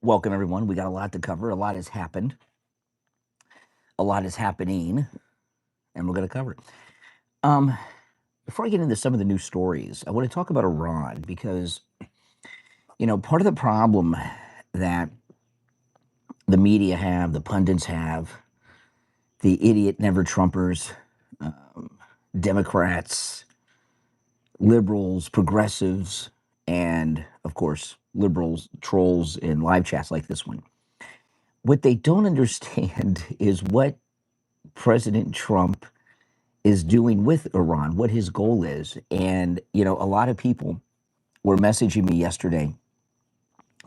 Welcome, everyone. We got a lot to cover. A lot has happened. A lot is happening, and we're going to cover it. Before I get into some of the new stories, I want to talk about Iran because, part of the problem that the media have, the pundits have, the idiot never Trumpers, Democrats, liberals, progressives, and of course, liberals, trolls in live chats like this one. What they don't understand is what President Trump is doing with Iran, what his goal is. And, a lot of people were messaging me yesterday,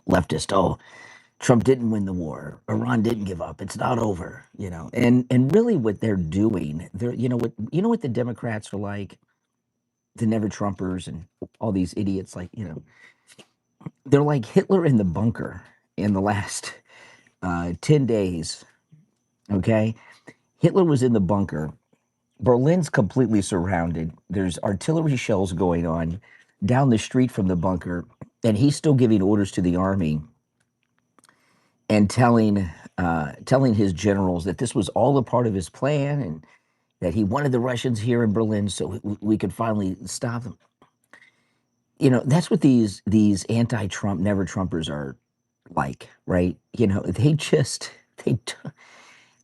leftist, oh, Trump didn't win the war. Iran didn't give up. It's not over, And really what they're doing, what the Democrats are like, the never Trumpers and all these idiots, they're like Hitler in the bunker in the last 10 days. Okay. Hitler was in the bunker. Berlin's completely surrounded. There's artillery shells going on down the street from the bunker, and he's still giving orders to the army and telling his generals that this was all a part of his plan and that he wanted the Russians here in Berlin so we could finally stop them. That's what these anti-Trump, never Trumpers are like, right?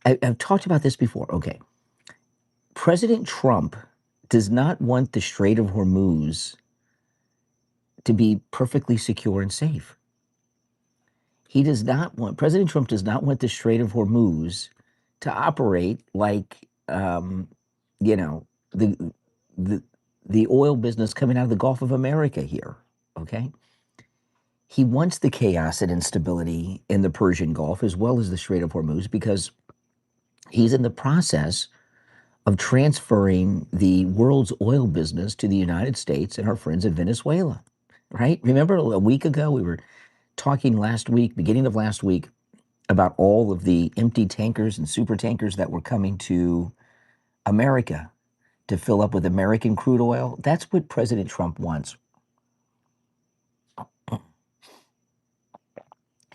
I've talked about this before. Okay. President Trump does not want the Strait of Hormuz to be perfectly secure and safe. President Trump does not want the Strait of Hormuz to operate like, the oil business coming out of the Gulf of America here, okay? He wants the chaos and instability in the Persian Gulf as well as the Strait of Hormuz because he's in the process of transferring the world's oil business to the United States and our friends in Venezuela, right? Remember a week ago, we were talking beginning of last week, about all of the empty tankers and super tankers that were coming to America to fill up with American crude oil. That's what President Trump wants.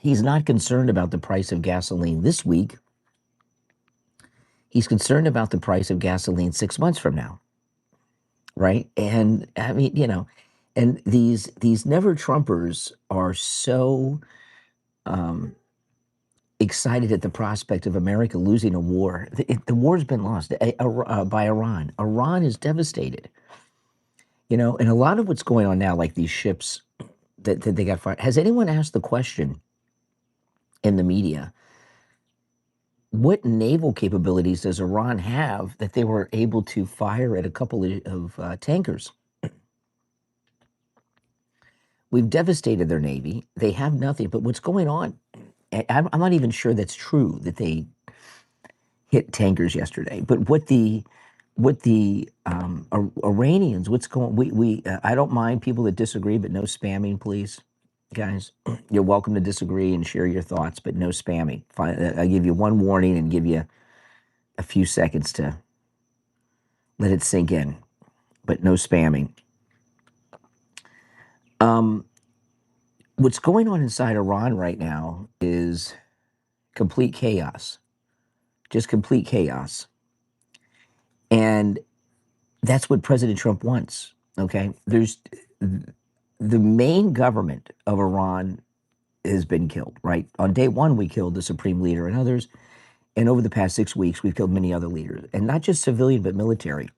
He's not concerned about the price of gasoline this week. He's concerned about the price of gasoline 6 months from now, right? And I mean, and these never Trumpers are so excited at the prospect of America losing a war. The war's been lost by Iran. Iran is devastated, and a lot of what's going on now, like these ships that they got fired. Has anyone asked the question in the media, what naval capabilities does Iran have that they were able to fire at a couple of tankers? We've devastated their Navy. They have nothing. But what's going on, I'm not even sure that's true that they hit tankers yesterday. But what the Iranians, what's going, I don't mind people that disagree, but no spamming, please. Guys, you're welcome to disagree and share your thoughts, but no spamming. I give you one warning and give you a few seconds to let it sink in, but no spamming. What's going on inside Iran right now is complete chaos, just complete chaos. And that's what President Trump wants, okay? The main government of Iran has been killed, right? On day one, we killed the supreme leader and others. And over the past 6 weeks, we've killed many other leaders, and not just civilian, but military.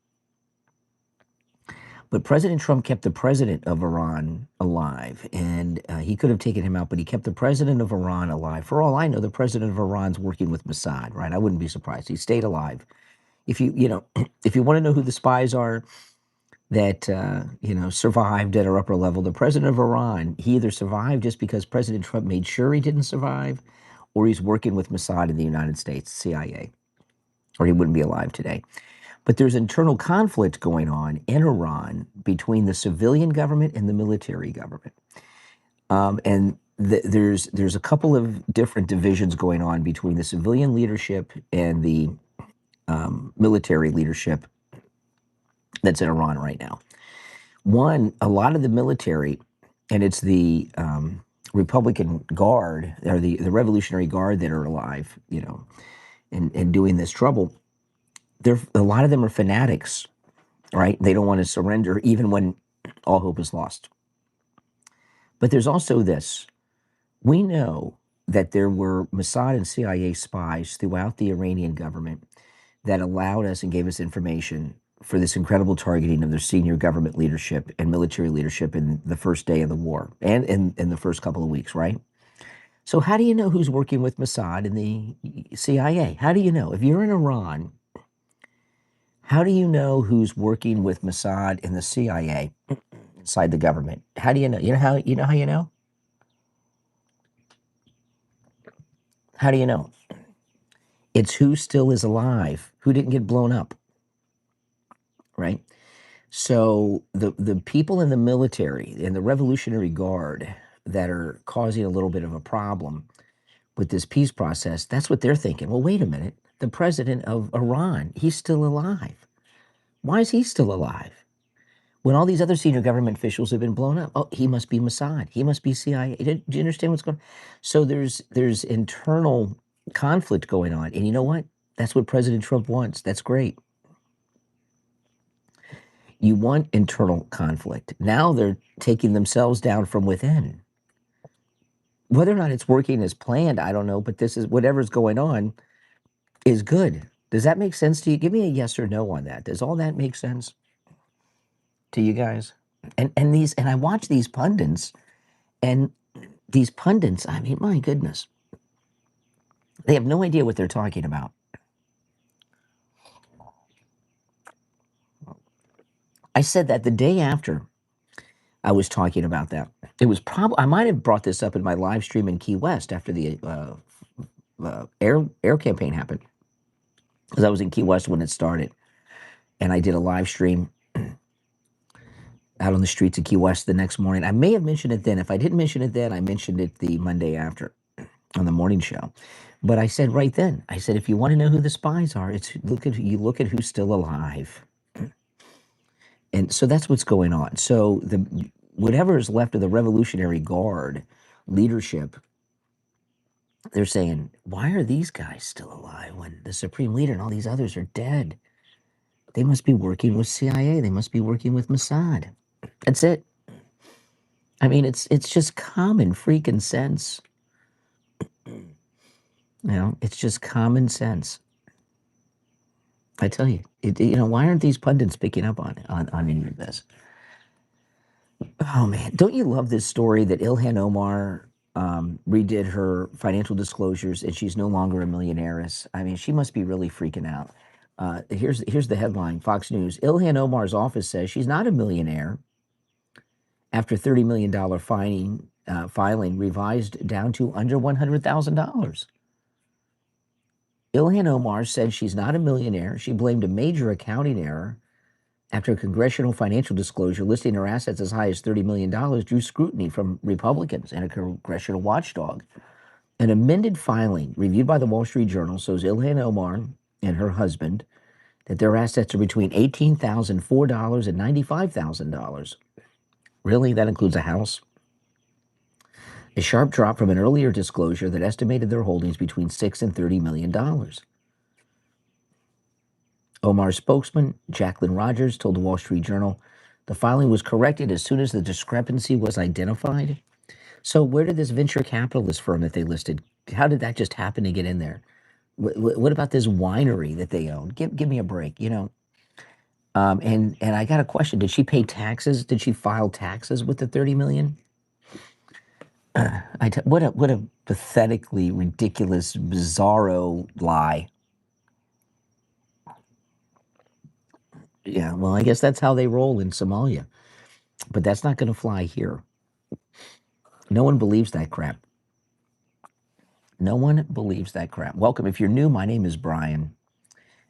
But President Trump kept the president of Iran alive, and he could have taken him out, but he kept the president of Iran alive. For all I know, the president of Iran's working with Mossad, right? I wouldn't be surprised. He stayed alive. If you want to know who the spies are that, survived at our upper level, the president of Iran, he either survived just because President Trump made sure he didn't survive, or he's working with Mossad in the United States, CIA, or he wouldn't be alive today. But there's internal conflict going on in Iran between the civilian government and the military government. And there's a couple of different divisions going on between the civilian leadership and the military leadership that's in Iran right now. One, a lot of the military, and it's the Republican Guard, or the Revolutionary Guard that are alive, and doing this trouble, a lot of them are fanatics, right? They don't want to surrender even when all hope is lost. But there's also this. We know that there were Mossad and CIA spies throughout the Iranian government that allowed us and gave us information for this incredible targeting of their senior government leadership and military leadership in the first day of the war and in the first couple of weeks, right? So how do you know who's working with Mossad and the CIA? How do you know? If you're in Iran, how do you know who's working with Mossad and the CIA inside the government? How do you know? How you know? How do you know? It's who still is alive, who didn't get blown up, right? So the people in the military and the Revolutionary Guard that are causing a little bit of a problem with this peace process, that's what they're thinking. Well, wait a minute. The president of Iran, he's still alive. Why is he still alive? When all these other senior government officials have been blown up, oh, he must be Mossad. He must be CIA. Do you understand what's going on? So there's internal conflict going on. And you know what? That's what President Trump wants. That's great. You want internal conflict. Now they're taking themselves down from within. Whether or not it's working as planned, I don't know, but this is whatever's going on is good. Does that make sense to you? Give me a yes or no on that. Does all that make sense to you guys? And I watch these pundits, and these pundits, I mean, my goodness, they have no idea what they're talking about. I said that the day after I was talking about that. It was probably, I might have brought this up in my live stream in Key West after the air campaign happened, because I was in Key West when it started, and I did a live stream out on the streets of Key West the next morning. I may have mentioned it then. If I didn't mention it then, I mentioned it the Monday after on the morning show. But I said right then, I said, if you want to know who the spies are, it's look at who's still alive. And so that's what's going on. So whatever is left of the Revolutionary Guard leadership, they're saying, why are these guys still alive when the supreme leader and all these others are dead? They must be working with CIA. They must be working with Mossad. That's it. I mean, it's just common freaking sense. It's just common sense. I tell you, why aren't these pundits picking up on any of this? Oh man, don't you love this story that Ilhan Omar redid her financial disclosures and she's no longer a millionaire? I mean, she must be really freaking out. Here's the headline: Fox News. Ilhan Omar's office says she's not a millionaire after $30 million filing revised down to under $100,000. Ilhan Omar said she's not a millionaire. She blamed a major accounting error after a congressional financial disclosure listing her assets as high as $30 million drew scrutiny from Republicans and a congressional watchdog. An amended filing reviewed by the Wall Street Journal shows Ilhan Omar and her husband that their assets are between $18,004 and $95,000. Really? That includes a house? A sharp drop from an earlier disclosure that estimated their holdings between $6 and $30 million. Omar's spokesman, Jacqueline Rogers, told the Wall Street Journal the filing was corrected as soon as the discrepancy was identified. So where did this venture capitalist firm that they listed, how did that just happen to get in there? What about this winery that they own? Give me a break, And I got a question. Did she pay taxes? Did she file taxes with the 30 million? What a pathetically ridiculous, bizarro lie. Yeah, well, I guess that's how they roll in Somalia. But that's not going to fly here. No one believes that crap. No one believes that crap. Welcome. If you're new, my name is Brian.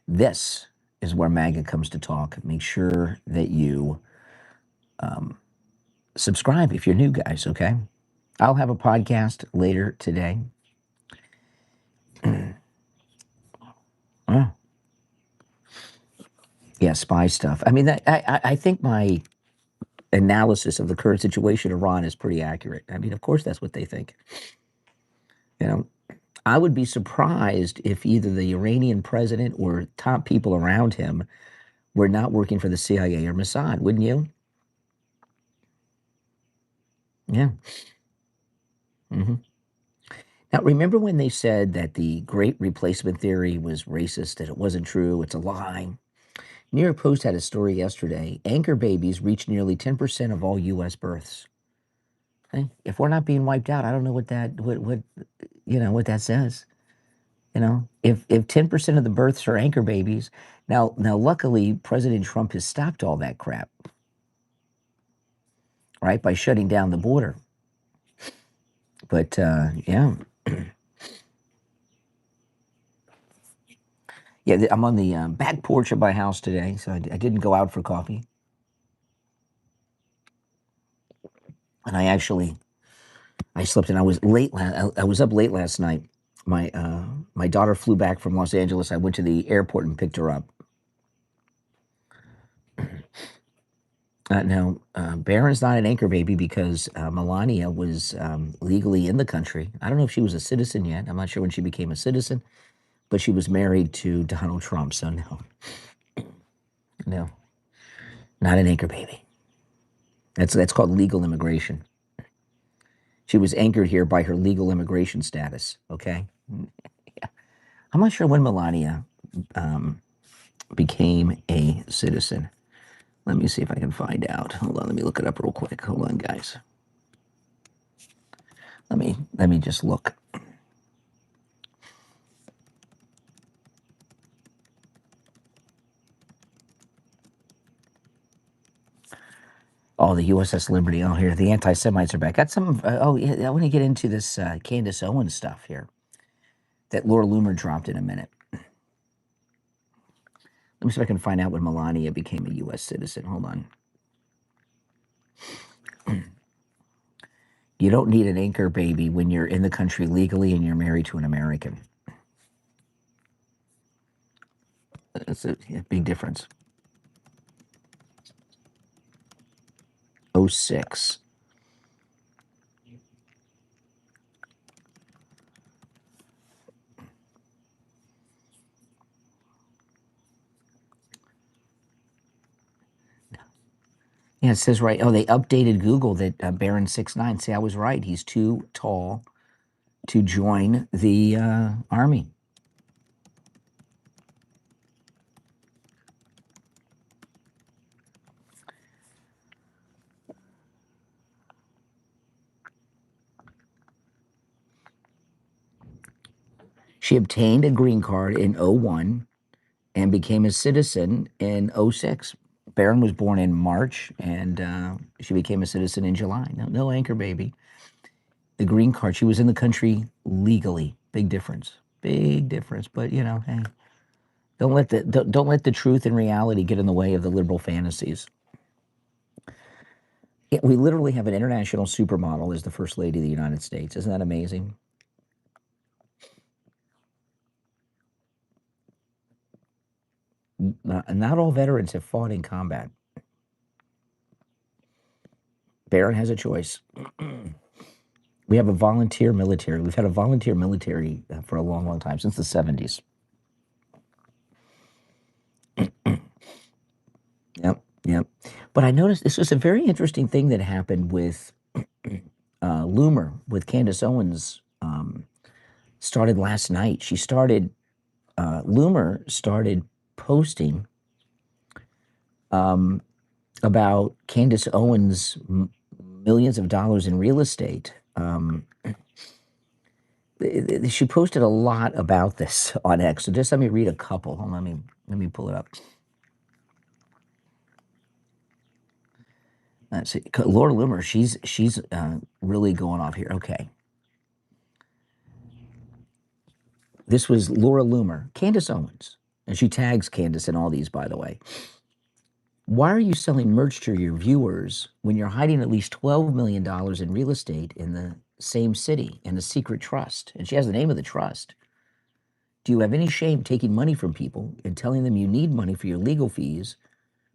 This is where MAGA comes to talk. Make sure that you subscribe if you're new, guys, okay? I'll have a podcast later today. Oh, yeah, spy stuff. I mean, I think my analysis of the current situation in Iran is pretty accurate. I mean, of course, that's what they think. You know, I would be surprised if either the Iranian president or top people around him were not working for the CIA or Mossad, wouldn't you? Yeah. hmm Now, remember when they said that the Great Replacement Theory was racist, that it wasn't true, it's a lie? New York Post had a story yesterday. Anchor babies reach nearly 10% of all U.S. births. Okay? If we're not being wiped out, I don't know what that says. If 10% of the births are anchor babies, now luckily President Trump has stopped all that crap, right, by shutting down the border. But yeah, I'm on the back porch of my house today, so I didn't go out for coffee, and I slept and I was late. I was up late last night. My daughter flew back from Los Angeles. I went to the airport and picked her up. Now, Barron's not an anchor baby because Melania was legally in the country. I don't know if she was a citizen yet. I'm not sure when she became a citizen, but she was married to Donald Trump. So no, not an anchor baby. That's called legal immigration. She was anchored here by her legal immigration status. Okay, I'm not sure when Melania became a citizen. Let me see if I can find out. Hold on, let me look it up real quick. Hold on, guys. Let me just look. Oh, the USS Liberty. Oh, here, the anti-Semites are back. Got some, yeah, I want to get into this Candace Owens stuff here that Laura Loomer dropped in a minute. Let me see if I can find out when Melania became a U.S. citizen. Hold on. You don't need an anchor baby when you're in the country legally and you're married to an American. That's a big difference. 06. Yeah, it says right. Oh, they updated Google that Baron 6'9". See, I was right. He's too tall to join the army. She obtained a green card in 01 and became a citizen in 06. Barron was born in March, and she became a citizen in July. No anchor baby. The green card. She was in the country legally. Big difference. Big difference. But hey, don't let the truth and reality get in the way of the liberal fantasies. We literally have an international supermodel as the First Lady of the United States. Isn't that amazing? Not all veterans have fought in combat. Barron has a choice. We have a volunteer military. We've had a volunteer military for a long, long time, since the 70s. Yep. But I noticed this was a very interesting thing that happened with Loomer, with Candace Owens, started last night. Loomer started posting about Candace Owens' millions of dollars in real estate. She posted a lot about this on X. So just let me read a couple. Hold on, let me pull it up. Let's see. Laura Loomer, she's really going off here. Okay. This was Laura Loomer, Candace Owens, and she tags Candace in all these, by the way. Why are you selling merch to your viewers when you're hiding at least $12 million in real estate in the same city in a secret trust? And she has the name of the trust. Do you have any shame taking money from people and telling them you need money for your legal fees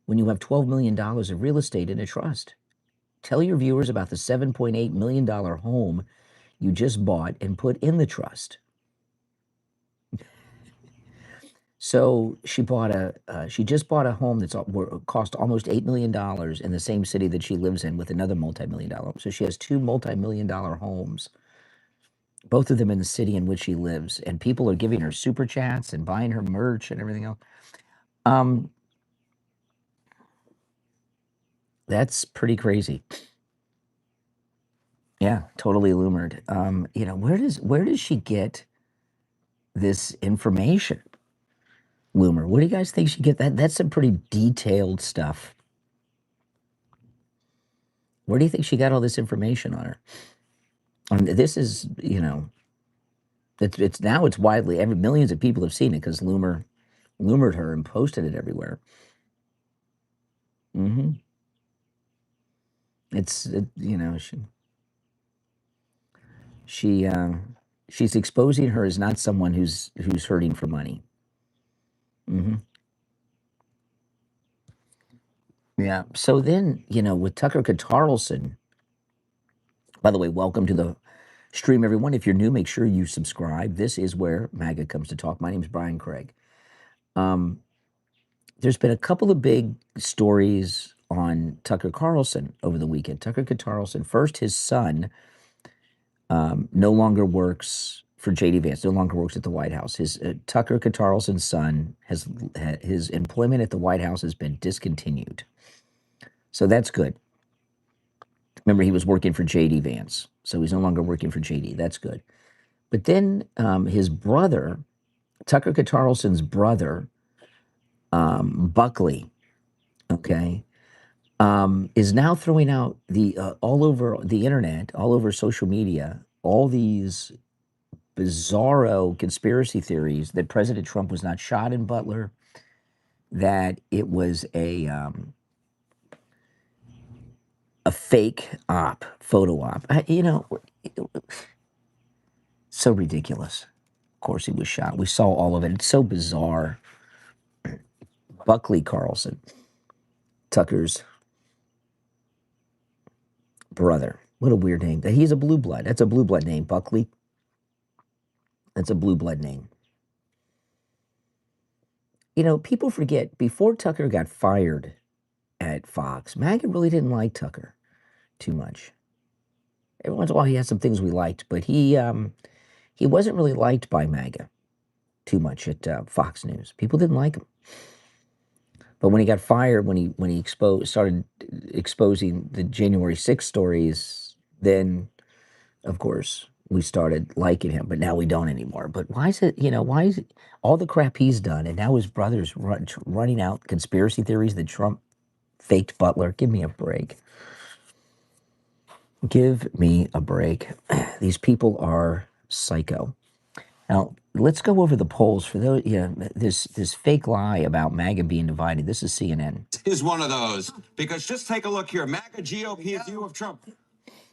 when you have $12 million of real estate in a trust? Tell your viewers about the $7.8 million home you just bought and put in the trust. So she just bought a home that's cost almost $8 million in the same city that she lives in with another multi-million-dollar home. So she has two multi-million-dollar homes, both of them in the city in which she lives. And people are giving her super chats and buying her merch and everything else. That's pretty crazy. Yeah, totally illuminated. You know, where does she get this information? Loomer, what do you guys think she get that? That's some pretty detailed stuff. Where do you think she got all this information on her? This is, you know, it's now it's widely millions of people have seen it because Loomered her and posted it everywhere. You know, she's exposing her as not someone who's hurting for money. Yeah. So then, you know, with Tucker Carlson, by the way, welcome to the stream, everyone. If you're new, make sure you subscribe. This is where MAGA comes to talk. My name is Brian Craig. There's been a couple of big stories on Tucker Carlson over the weekend. Tucker Carlson, first, his son no longer works for J.D. Vance, no longer works at the White House. His Tucker Carlson's son his employment at the White House has been discontinued. So that's good. Remember, he was working for J.D. Vance, so he's no longer working for J.D. That's good. But then his brother, Tucker Carlson's brother, Buckley, okay, is now throwing out all over the internet, all over social media, all these bizarro conspiracy theories that President Trump was not shot in Butler, that it was a fake photo op. You know, so ridiculous. Of course he was shot. We saw all of it. It's so bizarre. Buckley Carlson, Tucker's brother. What a weird name. He's a blue blood. That's a blue blood name, Buckley. That's a blue blood name. You know, people forget, before Tucker got fired at Fox, MAGA really didn't like Tucker too much. Every once in a while he had some things we liked, but he wasn't really liked by MAGA too much at Fox News. People didn't like him. But when he got fired, when he started exposing the January 6th stories, then, of course, we started liking him. But now we don't anymore. But why is it, you know, why is it all the crap he's done, and now his brother's running out conspiracy theories that Trump faked Butler? Give me a break. Give me a break. These people are psycho. Now, let's go over the polls for those. This fake lie about MAGA being divided. This is CNN. Is one of those, because just take a look here. MAGA GOP view of Trump.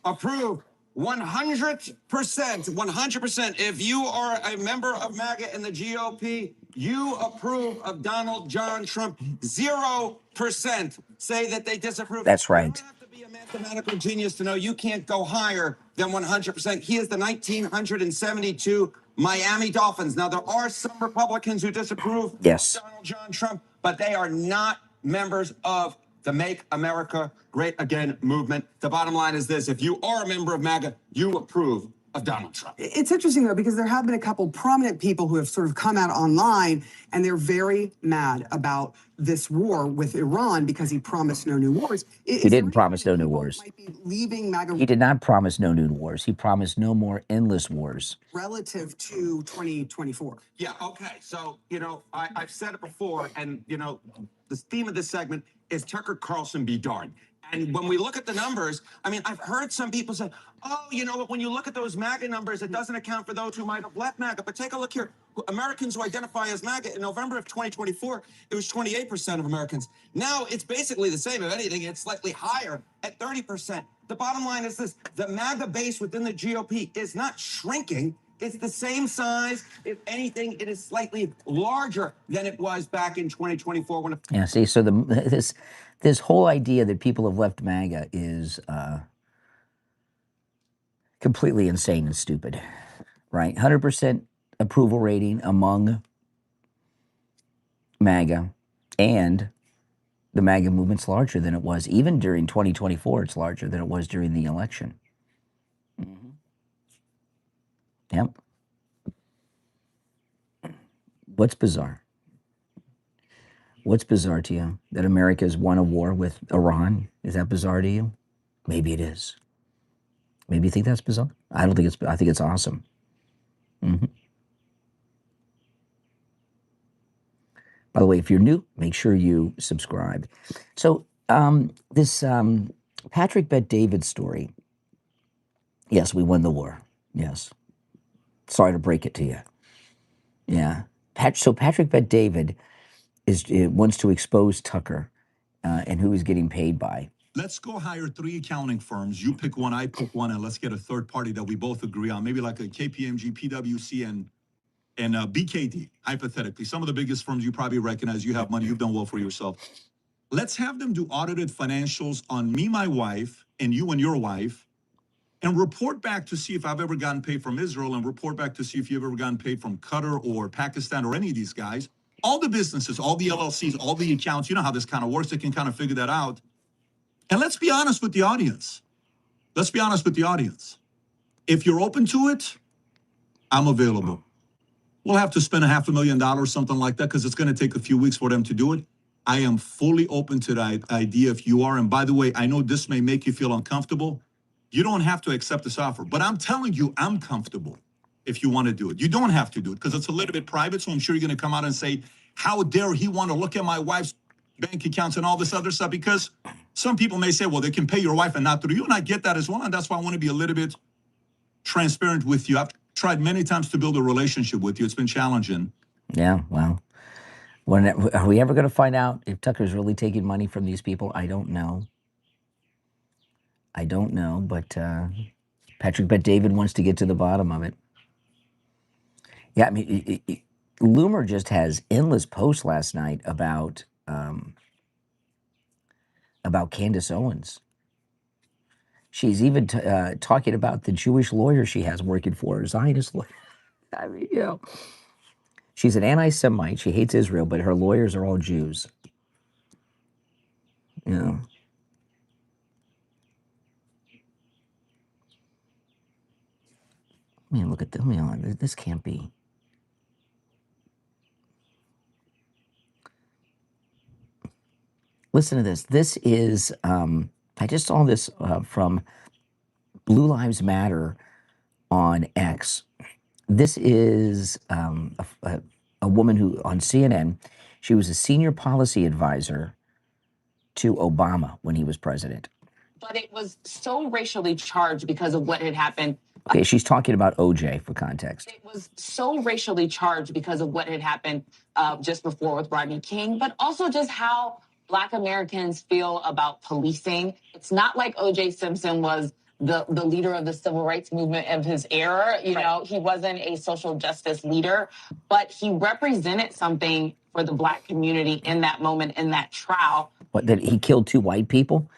Approve 100%. 100%. If you are a member of MAGA and the GOP, you approve of Donald John Trump. 0% say that they disapprove. That's right. You don't have to be a mathematical genius to know you can't go higher than 100%. He is the 1972 Miami Dolphins. Now, there are some Republicans who disapprove of Donald John Trump, but they are not members of the Make America Great Again movement. The bottom line is this: if you are a member of MAGA, you approve of Donald Trump. It's interesting, though, because there have been a couple prominent people who have sort of come out online, and they're very mad about this war with Iran because he promised no new wars. He didn't promise no new wars. Might be leaving MAGA. He did not promise no new wars. He promised no more endless wars. Relative to 2024. Yeah, okay. So, you know, I've said it before, and, you know, the theme of this segment is Tucker Carlson be darned. And when we look at the numbers, I mean, I've heard some people say, oh, you know, when you look at those MAGA numbers, it doesn't account for those who might have left MAGA. But take a look here. Americans who identify as MAGA, in November of 2024, it was 28% of Americans. Now it's basically the same. If anything, it's slightly higher at 30%. The bottom line is this: the MAGA base within the GOP is not shrinking. It's the same size. If anything, it is slightly larger than it was back in 2024 when. Yeah. See, so this whole idea that people have left MAGA is completely insane and stupid, right? 100% approval rating among MAGA, and the MAGA movement's larger than it was even during 2024. It's larger than it was during the election. Mm-hmm. Yep. What's bizarre? What's bizarre to you? That America's won a war with Iran? Is that bizarre to you? Maybe it is. Maybe you think that's bizarre? I don't think it's. I think it's awesome. Mm-hmm. By the way, if you're new, make sure you subscribe. So this Patrick Bet-David story. Yes, we won the war. Yes. Sorry to break it to you. Yeah. So Patrick Bet-David wants to expose Tucker and who he's getting paid by. Let's go hire 3 accounting firms. You pick one, I pick one, and let's get a third party that we both agree on. Maybe like a KPMG, PwC, and BKD, hypothetically. Some of the biggest firms you probably recognize. You have money. You've done well for yourself. Let's have them do audited financials on me, my wife, and you and your wife, and report back to see if I've ever gotten paid from Israel, and report back to see if you've ever gotten paid from Qatar or Pakistan or any of these guys. All the businesses, all the LLCs, all the accounts, you know how this kind of works. They can kind of figure that out. And let's be honest with the audience. Let's be honest with the audience. If you're open to it, I'm available. We'll have to spend $500,000, something like that, because it's going to take a few weeks for them to do it. I am fully open to that idea if you are. And by the way, I know this may make you feel uncomfortable. You don't have to accept this offer, but I'm telling you, I'm comfortable if you want to do it. You don't have to do it because it's a little bit private. So I'm sure you're going to come out and say, how dare he want to look at my wife's bank accounts and all this other stuff? Because some people may say, well, they can pay your wife and not through you. And I get that as well. And that's why I want to be a little bit transparent with you. I've tried many times to build a relationship with you. It's been challenging. Yeah, well, are we ever going to find out if Tucker's really taking money from these people? I don't know. I don't know, but Patrick Bet-David wants to get to the bottom of it. Yeah, I mean, Loomer just has endless posts last night about Candace Owens. She's even talking about the Jewish lawyer she has working for her, Zionist lawyer. I mean, you know, she's an anti-Semite. She hates Israel, but her lawyers are all Jews. You know. I mean, look at them. This can't be. Listen to this. This is, I just saw this from Blue Lives Matter on X. This is a woman who, on CNN, she was a senior policy advisor to Obama when he was president. But it was so racially charged because of what had happened. Okay, she's talking about OJ for context. It was so racially charged because of what had happened just before with Rodney King, but also just how Black Americans feel about policing. It's not like OJ Simpson was the leader of the civil rights movement of his era. You know, he wasn't a social justice leader, but he represented something for the Black community in that moment, in that trial. What, that he killed 2 white people?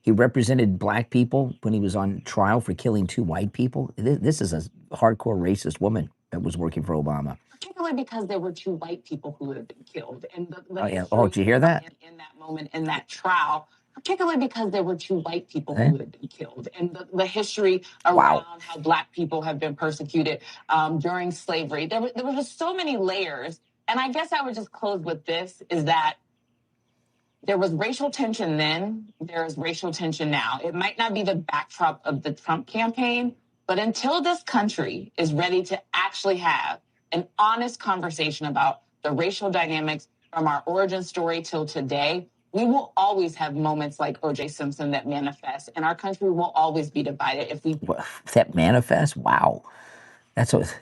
He represented Black people when he was on trial for killing 2 white people? This is a hardcore racist woman that was working for Obama. Particularly because there were 2 white people who had been killed. And the oh, yeah. Oh, did you hear that? In that moment, in that trial, particularly because there were 2 white people who had been killed. And the history around how Black people have been persecuted during slavery. There were just so many layers. And I guess I would just close with this, is that there was racial tension then, there is racial tension now. It might not be the backdrop of the Trump campaign, but until this country is ready to actually have an honest conversation about the racial dynamics from our origin story till today, we will always have moments like O.J. Simpson that manifest, and our country will always be divided if we... That manifest? Wow. That's what...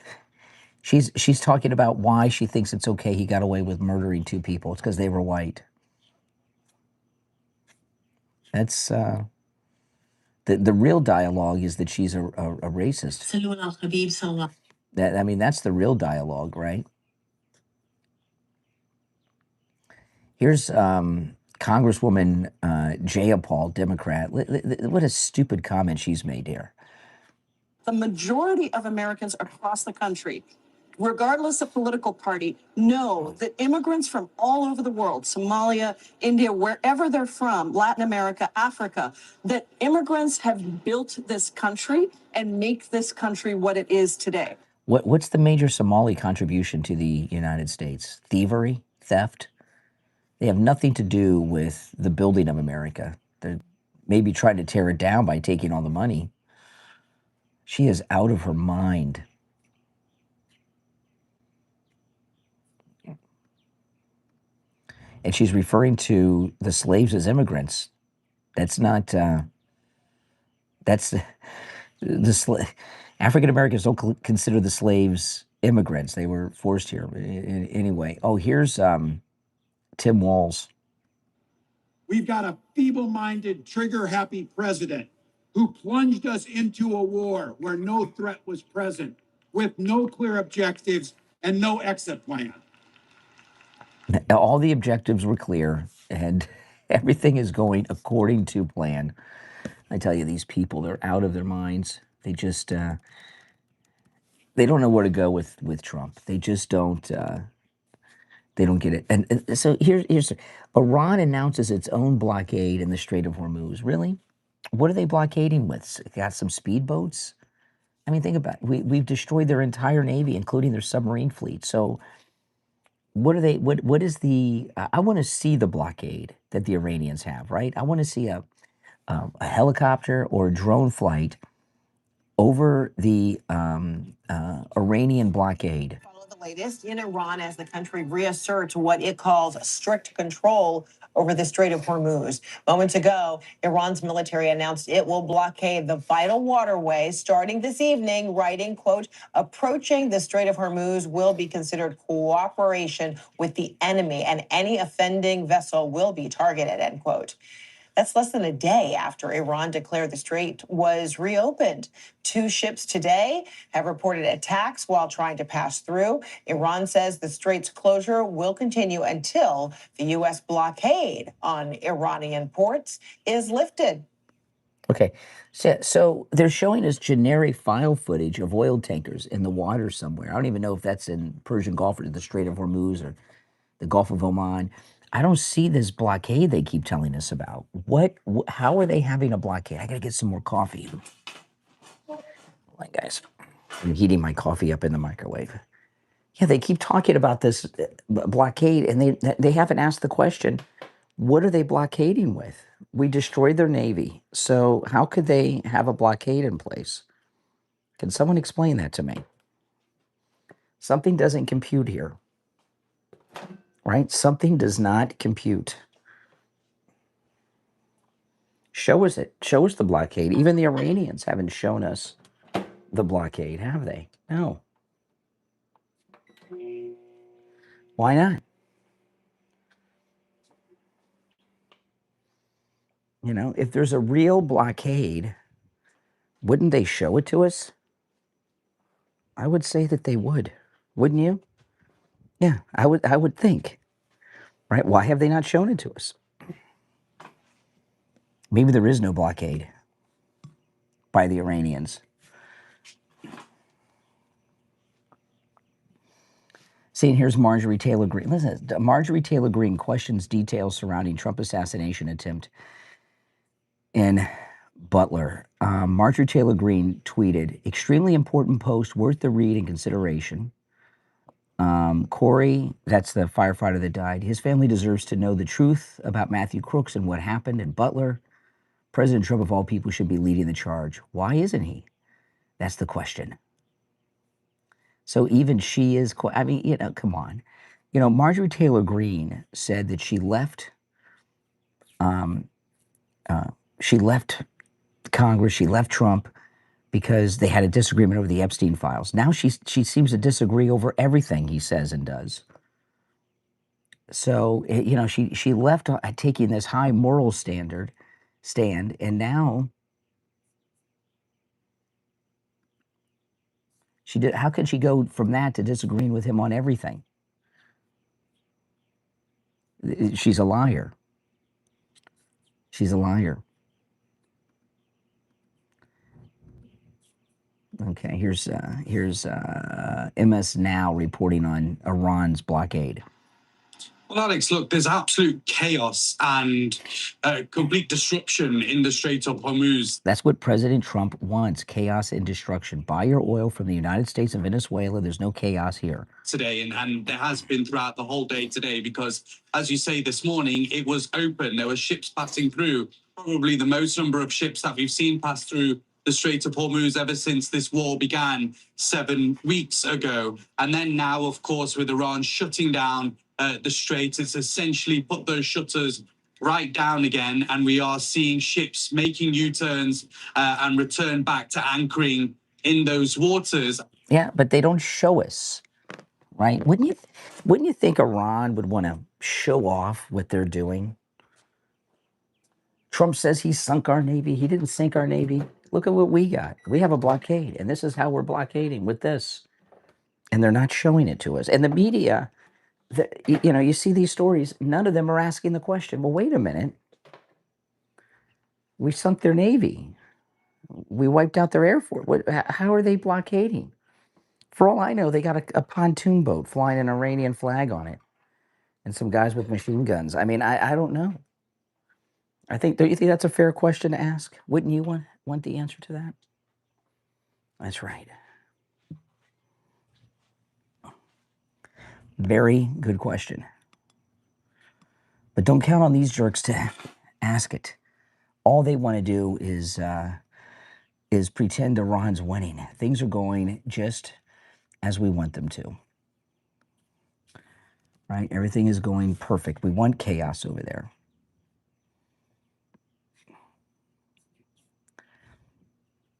She's talking about why she thinks it's okay he got away with murdering 2 people. It's because they were white. That's the real dialogue is that she's a racist. I mean, that's the real dialogue, right? Here's Congresswoman Jayapal, Democrat. What a stupid comment she's made here. The majority of Americans across the country, regardless of political party, know that immigrants from all over the world, Somalia, India, wherever they're from, Latin America, Africa, that immigrants have built this country and make this country what it is today. What's the major Somali contribution to the United States? Thievery? Theft? They have nothing to do with the building of America. They're maybe trying to tear it down by taking all the money. She is out of her mind. And she's referring to the slaves as immigrants. That's not, that's African Americans don't consider the slaves immigrants. They were forced here. Anyway, oh, here's Tim Walz. We've got a feeble-minded, trigger-happy president who plunged us into a war where no threat was present, with no clear objectives and no exit plan. All the objectives were clear, and everything is going according to plan. I tell you, these people, they're out of their minds. They just, they don't know where to go with Trump. They just don't, they don't get it. And so here's Iran announces its own blockade in the Strait of Hormuz. Really? What are they blockading with? Got some speedboats? I mean, think about it. We've destroyed their entire navy, including their submarine fleet. So what are they, what is the, I want to see the blockade that the Iranians have, right? I want to see a helicopter or a drone flight over the Iranian blockade. Follow the latest in Iran as the country reasserts what it calls strict control over the Strait of Hormuz. Moments ago, Iran's military announced it will blockade the vital waterway starting this evening, writing, quote, approaching the Strait of Hormuz will be considered cooperation with the enemy and any offending vessel will be targeted, end quote. That's less than a day after Iran declared the strait was reopened. 2 ships today have reported attacks while trying to pass through. Iran says the strait's closure will continue until the U.S. blockade on Iranian ports is lifted. Okay, so they're showing us generic file footage of oil tankers in the water somewhere. I don't even know if that's in Persian Gulf or the Strait of Hormuz or the Gulf of Oman. I don't see this blockade they keep telling us about. How are they having a blockade? I gotta get some more coffee. Hold on, guys. I'm heating my coffee up in the microwave. Yeah, they keep talking about this blockade, and they haven't asked the question, what are they blockading with? We destroyed their navy, so how could they have a blockade in place? Can someone explain that to me? Something doesn't compute here. Right? Something does not compute. Show us it. Show us the blockade. Even the Iranians haven't shown us the blockade, have they? No. Why not? You know, if there's a real blockade, wouldn't they show it to us? I would say that they would. Wouldn't you? Yeah, I would think. Right? Why have they not shown it to us? Maybe there is no blockade by the Iranians. See, and here's Marjorie Taylor Greene. Listen, Marjorie Taylor Greene questions details surrounding Trump assassination attempt in Butler. Marjorie Taylor Greene tweeted, extremely important post, worth the read and consideration. Corey, that's the firefighter that died, his family deserves to know the truth about Matthew Crooks and what happened in Butler. President Trump, of all people, should be leading the charge. Why isn't he? That's the question. So even she is, I mean, you know, come on. You know, Marjorie Taylor Greene said that she left Congress, she left Trump because they had a disagreement over the Epstein files. Now she seems to disagree over everything he says and does. So, you know, she left taking this high moral stand, and now She did. How could she go from that to disagreeing with him on everything? She's a liar. She's a liar. Okay, here's MS Now reporting on Iran's blockade. Well, Alex, look, there's absolute chaos and complete disruption in the Strait of Hormuz. That's what President Trump wants, chaos and destruction. Buy your oil from the United States and Venezuela. There's no chaos here. Today, and there has been throughout the whole day today, because, as you say, this morning, it was open. There were ships passing through, probably the most number of ships that we've seen pass through the Strait of Hormuz ever since this war began 7 weeks ago. And then now, of course, with Iran shutting down the Strait, it's essentially put those shutters right down again, and we are seeing ships making U-turns and return back to anchoring in those waters. Yeah, but they don't show us, right? Wouldn't you think Iran would want to show off what they're doing? Trump says he sunk our Navy. He didn't sink our Navy. Look at what we got. We have a blockade, and this is how we're blockading with this. And they're not showing it to us. And the media, you see these stories, none of them are asking the question, well, wait a minute. We sunk their Navy. We wiped out their Air Force. How are they blockading? For all I know, they got a pontoon boat flying an Iranian flag on it and some guys with machine guns. I mean, I don't know. Don't you think that's a fair question to ask? Wouldn't you want the answer to that? That's right. Very good question. But don't count on these jerks to ask it. All they want to do is pretend Iran's winning. Things are going just as we want them to. Right? Everything is going perfect. We want chaos over there.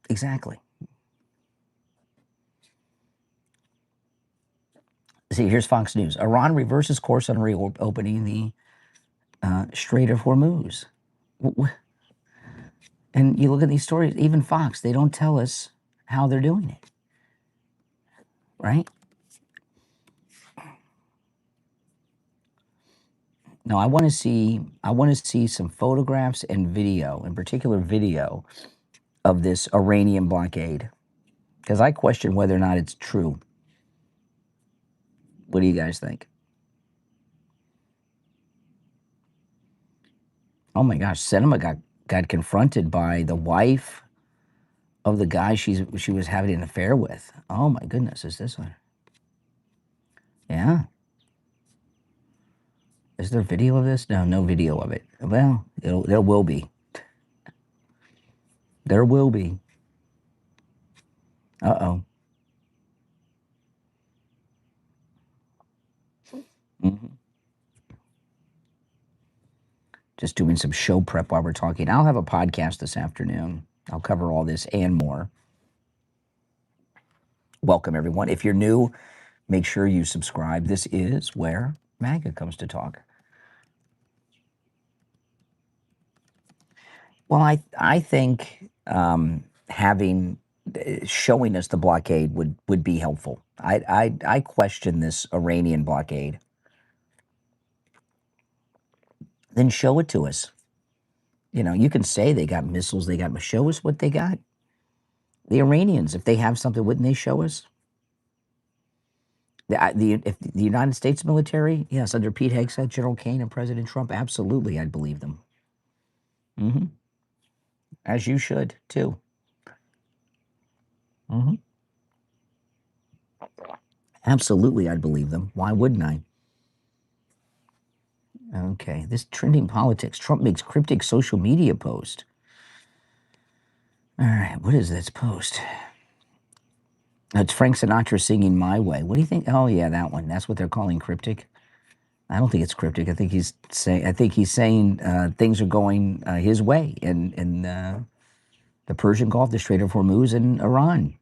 Exactly. See, here's Fox News. Iran reverses course on reopening the Strait of Hormuz. And you look at these stories, even Fox, they don't tell us how they're doing it. Right? No, I want to see some photographs and video, in particular video, of this Iranian blockade, because I question whether or not it's true. What do you guys think? Oh my gosh, Cinema got confronted by the wife of the guy she was having an affair with. Oh my goodness, is this one? Yeah. Is there video of this? No video of it. Well, there will be. There will be. Uh-oh. Mm-hmm. Just doing some show prep while we're talking. I'll have a podcast this afternoon. I'll cover all this and more. Welcome, everyone. If you're new, make sure you subscribe. This is where MAGA comes to talk. Well, I think showing us the blockade would be helpful. I question this Iranian blockade. Then show it to us. You can say they got missiles, show us what they got. The Iranians, if they have something, wouldn't they show us? If the United States military, yes, under Pete Hegseth, General Kane, and President Trump, absolutely, I'd believe them. Mm-hmm. As you should, too. Mm-hmm. Absolutely, I'd believe them. Why wouldn't I? Okay, this trending politics. Trump makes cryptic social media post. All right, what is this post? It's Frank Sinatra singing My Way. What do you think? Oh, yeah, that one. That's what they're calling cryptic. I don't think it's cryptic. I think he's saying things are going his way in the Persian Gulf, the Strait of Hormuz, and Iran.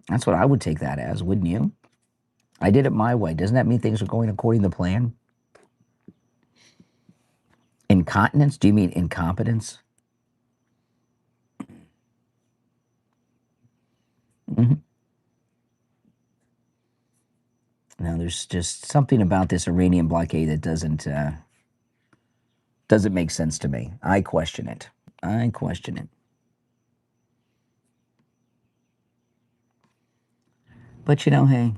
That's what I would take that as, wouldn't you? I did it my way. Doesn't that mean things are going according to plan? Incontinence? Do you mean incompetence? Now, there's just something about this Iranian blockade that doesn't make sense to me. I question it. I question it. But, hey,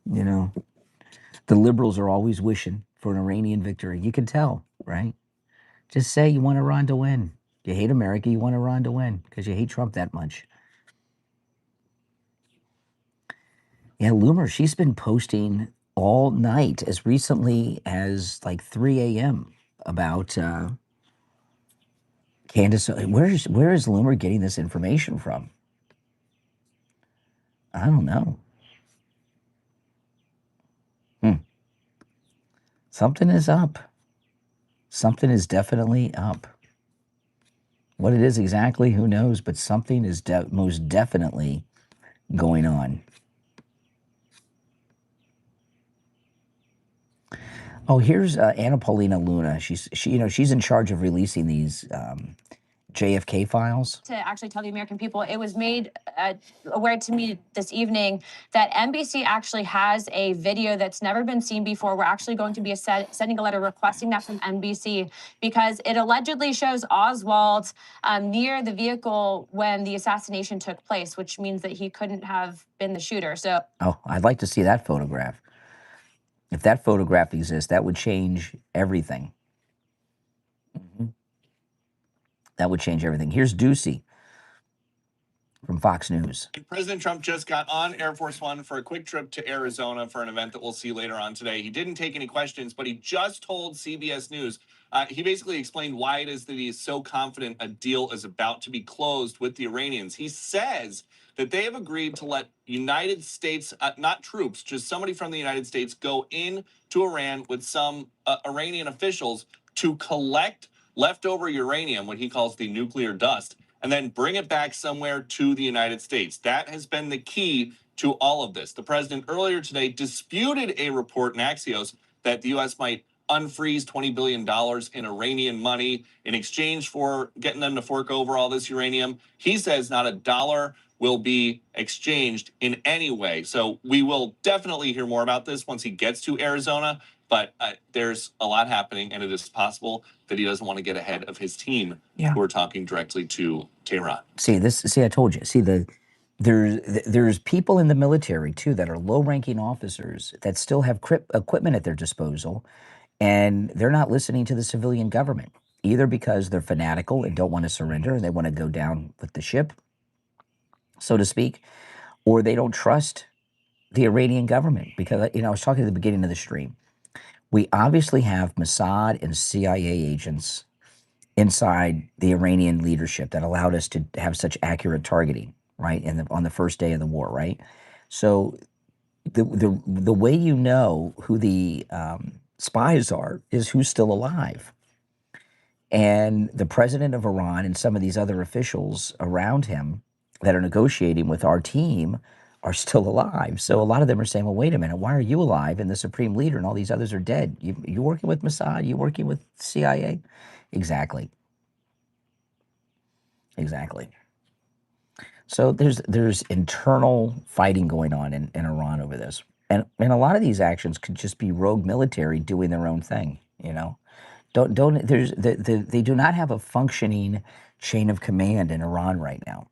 the liberals are always wishing for an Iranian victory. You can tell, right? Just say you want Iran to win. You hate America, you want Iran to win because you hate Trump that much. Yeah, Loomer, she's been posting all night, as recently as like 3 a.m. about Candace. Where is Loomer getting this information from? I don't know. Something is up. Something is definitely up. What it is exactly, who knows? But something is most definitely going on. Oh, here's Anna Paulina Luna. She's in charge of releasing these JFK files. To actually tell the American people, it was made aware to me this evening that NBC actually has a video that's never been seen before. We're actually going to be sending a letter requesting that from NBC because it allegedly shows Oswald near the vehicle when the assassination took place, which means that he couldn't have been the shooter. So, oh, I'd like to see that photograph. If that photograph exists, that would change everything. That would change everything. Here's Ducey from Fox News. President Trump just got on Air Force One for a quick trip to Arizona for an event that we'll see later on today. He didn't take any questions, but he just told CBS News. He basically explained why it is that he is so confident a deal is about to be closed with the Iranians. He says that they have agreed to let United States, not troops, just somebody from the United States, go in to Iran with some Iranian officials to collect leftover uranium, what he calls the nuclear dust, and then bring it back somewhere to the United States. That has been the key to all of this. The president earlier today disputed a report in Axios that the U.S. might unfreeze $20 billion in Iranian money in exchange for getting them to fork over all this uranium. He says not a dollar will be exchanged in any way. So we will definitely hear more about this once he gets to Arizona. But there's a lot happening, and it is possible that he doesn't want to get ahead of his team who are talking directly to Tehran. See, I told you. See, there's people in the military, too, that are low-ranking officers that still have equipment at their disposal, and they're not listening to the civilian government, either because they're fanatical and don't want to surrender, and they want to go down with the ship, so to speak, or they don't trust the Iranian government. Because, I was talking at the beginning of the stream. We obviously have Mossad and CIA agents inside the Iranian leadership that allowed us to have such accurate targeting, right? On the first day of the war, right? So the way you know who the spies are is who's still alive. And the president of Iran and some of these other officials around him that are negotiating with our team are still alive. So a lot of them are saying, well, wait a minute, why are you alive and the supreme leader and all these others are dead? You're working with Mossad? You're working with CIA? Exactly. Exactly. So there's internal fighting going on in Iran over this. And a lot of these actions could just be rogue military doing their own thing, They do not have a functioning chain of command in Iran right now.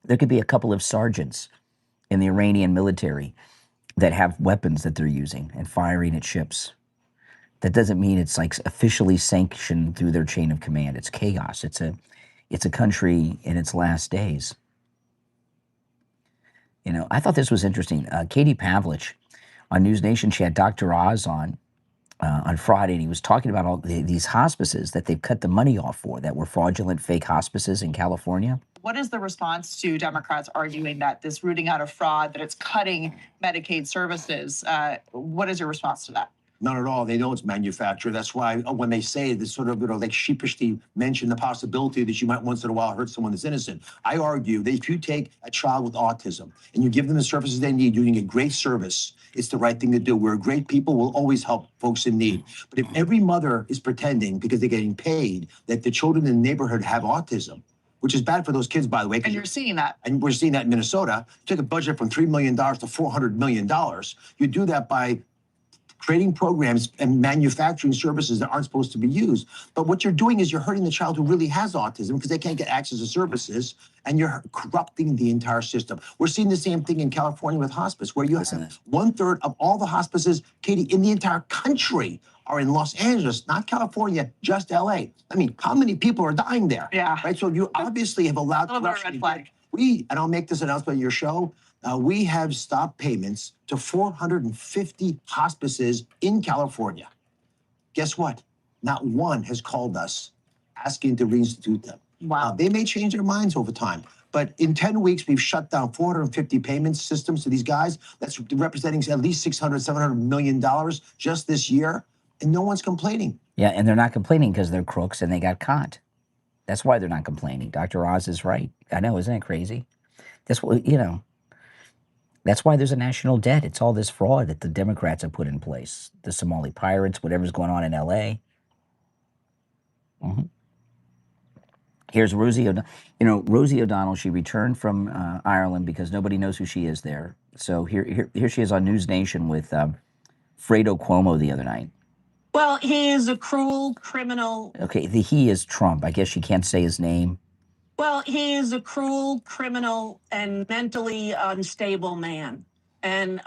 There could be a couple of sergeants in the Iranian military that have weapons that they're using and firing at ships. That doesn't mean it's like officially sanctioned through their chain of command. It's chaos. It's a country in its last days. I thought this was interesting. Katie Pavlich on News Nation, she had Dr. Oz on Friday, and he was talking about all these hospices that they've cut the money off for that were fraudulent fake hospices in California. What is the response to Democrats arguing that this rooting out of fraud, that it's cutting Medicaid services? What is your response to that? None at all. They know it's manufactured. That's why when they say this sort of, like sheepishly mention the possibility that you might once in a while hurt someone that's innocent. I argue that if you take a child with autism and you give them the services they need, you're doing a great service. It's the right thing to do. We're great people. We'll always help folks in need. But if every mother is pretending because they're getting paid that the children in the neighborhood have autism, which is bad for those kids, by the way. And you're seeing that. And we're seeing that in Minnesota. Took a budget from $3 million to $400 million. You do that by creating programs and manufacturing services that aren't supposed to be used. But what you're doing is you're hurting the child who really has autism because they can't get access to services, and you're corrupting the entire system. We're seeing the same thing in California with hospice, where you have 1/3 of all the hospices, Katie, in the entire country are in Los Angeles, not California, just LA. I mean, how many people are dying there? Yeah. Right, so you obviously have allowed corruption. Red flag. And I'll make this announcement on your show, we have stopped payments to 450 hospices in California. Guess what? Not one has called us asking to reinstitute them. Wow. They may change their minds over time, but in 10 weeks, we've shut down 450 payment systems to these guys. That's representing at least $600, $700 million just this year, and no one's complaining. Yeah, and they're not complaining because they're crooks and they got caught. That's why they're not complaining. Dr. Oz is right. I know, isn't it crazy? That's what, you know, that's why there's a national debt. It's all this fraud that the Democrats have put in place. The Somali pirates, whatever's going on in L.A. Here's Rosie O'Donnell. You know, Rosie O'Donnell, she returned from Ireland because nobody knows who she is there. So here she is on News Nation with Fredo Cuomo the other night. Well, he is a cruel criminal. Okay, the he is Trump. I guess she can't say his name. Well, he is a cruel criminal and mentally unstable man. And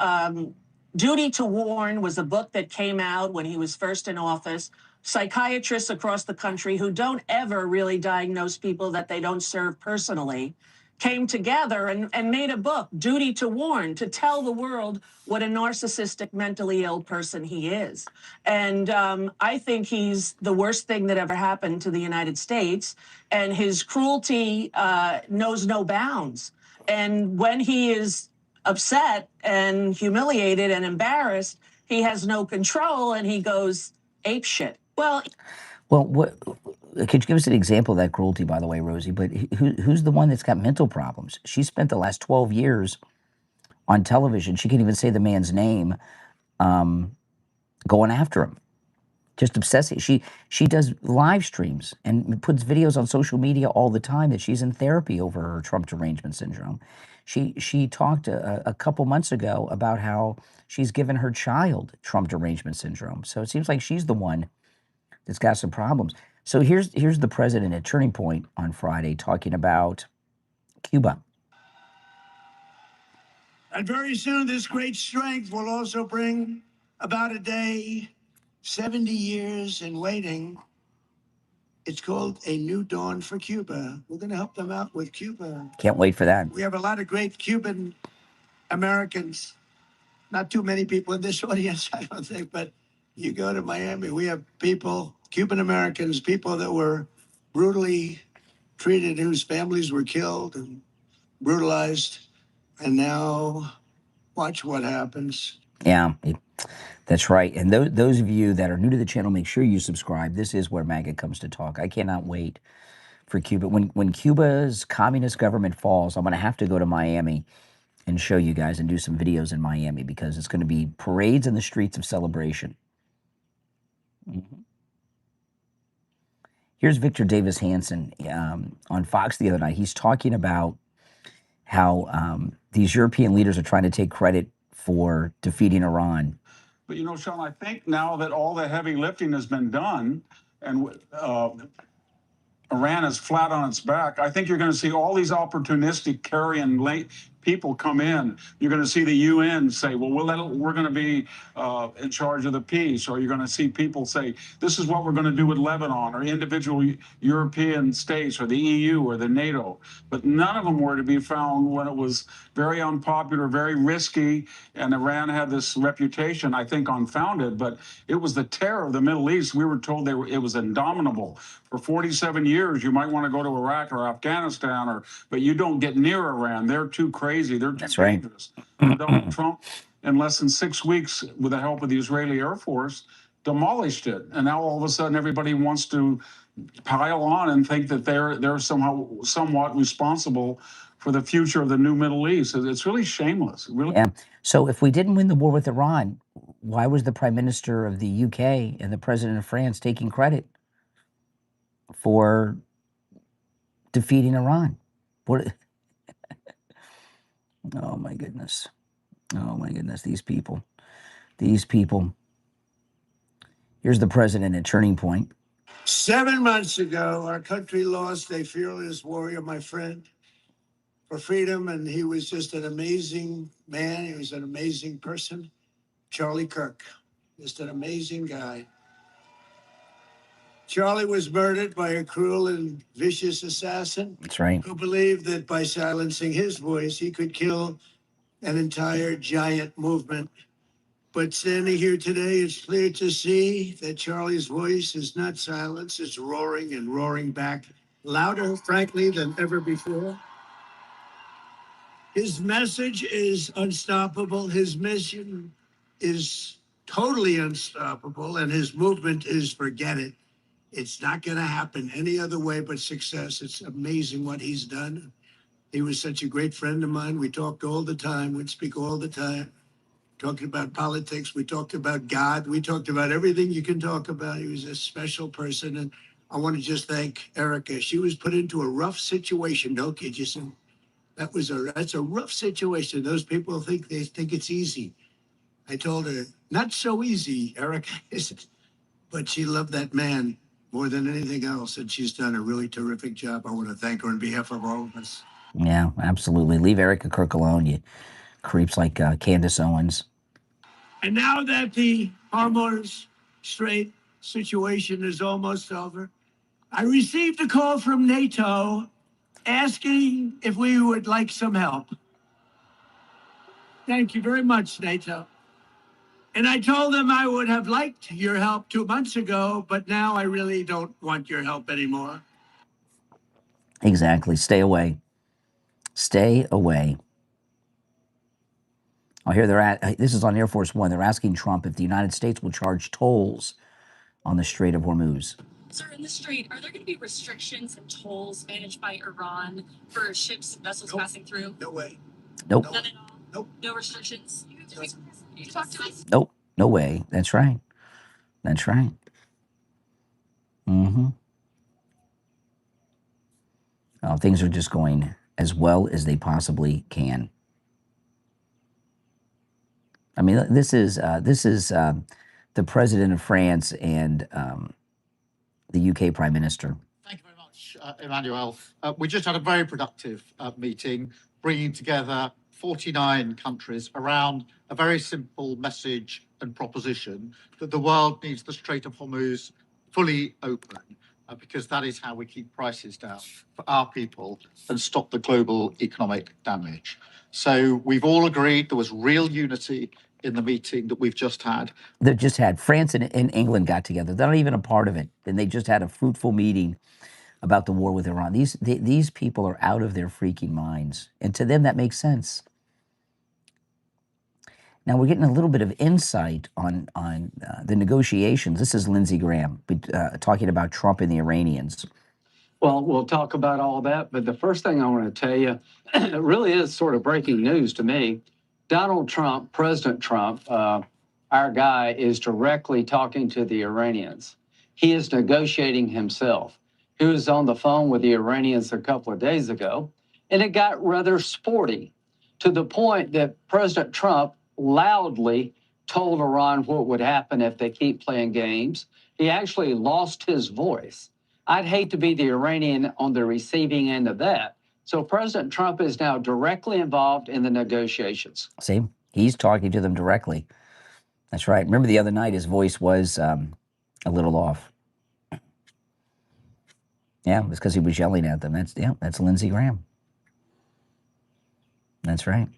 Duty to Warn was a book that came out when he was first in office. Psychiatrists across the country who don't ever really diagnose people that they don't serve personally came together and made a book, Duty to Warn, to tell the world what a narcissistic, mentally ill person he is. And I think he's the worst thing that ever happened to the United States. And his cruelty knows no bounds. And when he is upset and humiliated and embarrassed, he has no control and he goes apeshit. Well, what could you give us an example of that cruelty, by the way, Rosie? But who's the one that's got mental problems? She spent the last 12 years on television. She can't even say the man's name, going after him, just obsessing. She does live streams and puts videos on social media all the time that she's in therapy over her Trump derangement syndrome. She talked a couple months ago about how she's given her child Trump derangement syndrome. So it seems like she's the one that's got some problems. So here's the president at Turning Point on Friday talking about Cuba. And very soon this great strength will also bring about a day, 70 years in waiting. It's called A New Dawn for Cuba. We're going to help them out with Cuba. Can't wait for that. We have a lot of great Cuban Americans. Not too many people in this audience, I don't think, but you go to Miami, we have people, Cuban Americans, people that were brutally treated, whose families were killed and brutalized. And now watch what happens. Yeah, that's right. And those of you that are new to the channel, make sure you subscribe. This is where MAGA comes to talk. I cannot wait for Cuba. When Cuba's communist government falls, I'm going to have to go to Miami and show you guys and do some videos in Miami because it's going to be parades in the streets of celebration. Here's Victor Davis Hanson on Fox the other night. He's talking about how these European leaders are trying to take credit for defeating Iran. But, you know, Sean, I think now that all the heavy lifting has been done and Iran is flat on its back, I think you're going to see all these opportunistic carrion people come in. You're going to see the UN say, well, we're going to be in charge of the peace. Or you're going to see people say, this is what we're going to do with Lebanon or individual European states or the EU or the NATO. But none of them were to be found when it was very unpopular, very risky. And Iran had this reputation, I think, unfounded. But it was the terror of the Middle East. We were told it was indomitable. For 47 years, you might want to go to Iraq or Afghanistan, but you don't get near Iran. They're too crazy. They're too dangerous. Donald Trump, in less than 6 weeks, with the help of the Israeli Air Force, demolished it. And now all of a sudden, everybody wants to pile on and think that they're somewhat responsible for the future of the new Middle East. It's really shameless. Really. Yeah. So if we didn't win the war with Iran, why was the Prime Minister of the UK and the President of France taking credit for defeating Iran. What? Oh my goodness. Oh my goodness. These people. These people. Here's the president at Turning Point. 7 months ago, our country lost a fearless warrior, my friend, for freedom, and he was just an amazing man. He was an amazing person. Charlie Kirk, just an amazing guy. Charlie was murdered by a cruel and vicious assassin. That's right. Who believed that by silencing his voice, he could kill an entire giant movement. But standing here today, it's clear to see that Charlie's voice is not silenced. It's roaring and roaring back, louder, frankly, than ever before. His message is unstoppable. His mission is totally unstoppable. And his movement is forget it. It's not going to happen any other way but success. It's amazing what he's done. He was such a great friend of mine. We talked all the time. We'd speak all the time. Talking about politics. We talked about God. We talked about everything you can talk about. He was a special person. And I want to just thank Erica. She was put into a rough situation. No, kid, you said that's a rough situation. Those people think it's easy. I told her, not so easy, Erica. But she loved that man more than anything else. And she's done a really terrific job. I want to thank her on behalf of all of us. Yeah, absolutely. Leave Erica Kirk alone, you creeps like Candace Owens. And now that the Hormuz Strait situation is almost over, I received a call from NATO asking if we would like some help. Thank you very much, NATO. And I told them I would have liked your help 2 months ago, but now I really don't want your help anymore. Exactly. Stay away. Stay away. Oh, here they're at. This is on Air Force One. They're asking Trump if the United States will charge tolls on the Strait of Hormuz. Sir, in the Strait, are there going to be restrictions and tolls managed by Iran for ships and vessels passing through? No way. Nope. None at all? Nope. No restrictions? You talk to us? Nope. No way. That's right. That's right. Mm-hmm. Oh, things are just going as well as they possibly can. I mean, this is the president of France and the UK Prime Minister. Thank you very much, Emmanuel. We just had a very productive meeting, bringing together 49 countries around a very simple message and proposition that the world needs the Strait of Hormuz fully open, because that is how we keep prices down for our people and stop the global economic damage. So we've all agreed there was real unity in the meeting that we've just had. They've just had France and England got together. They're not even a part of it. And they just had a fruitful meeting about the war with Iran. These people are out of their freaking minds. And to them, that makes sense. Now, we're getting a little bit of insight on the negotiations. This is Lindsey Graham talking about Trump and the Iranians. Well, we'll talk about all that. But the first thing I want to tell you, it really is sort of breaking news to me. Donald Trump, President Trump, our guy, is directly talking to the Iranians. He is negotiating himself. He was on the phone with the Iranians a couple of days ago, and it got rather sporty to the point that President Trump loudly told Iran what would happen if they keep playing games. He actually lost his voice. I'd hate to be the Iranian on the receiving end of that. So President Trump is now directly involved in the negotiations. See, he's talking to them directly. That's right. Remember the other night, his voice was a little off. Yeah, it's because he was yelling at them. That's Lindsey Graham. That's right.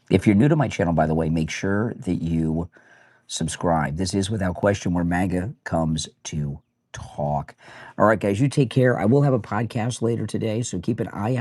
If you're new to my channel, by the way, make sure that you subscribe. This is Without Question, where MAGA comes to talk. All right, guys, you take care. I will have a podcast later today, so keep an eye out.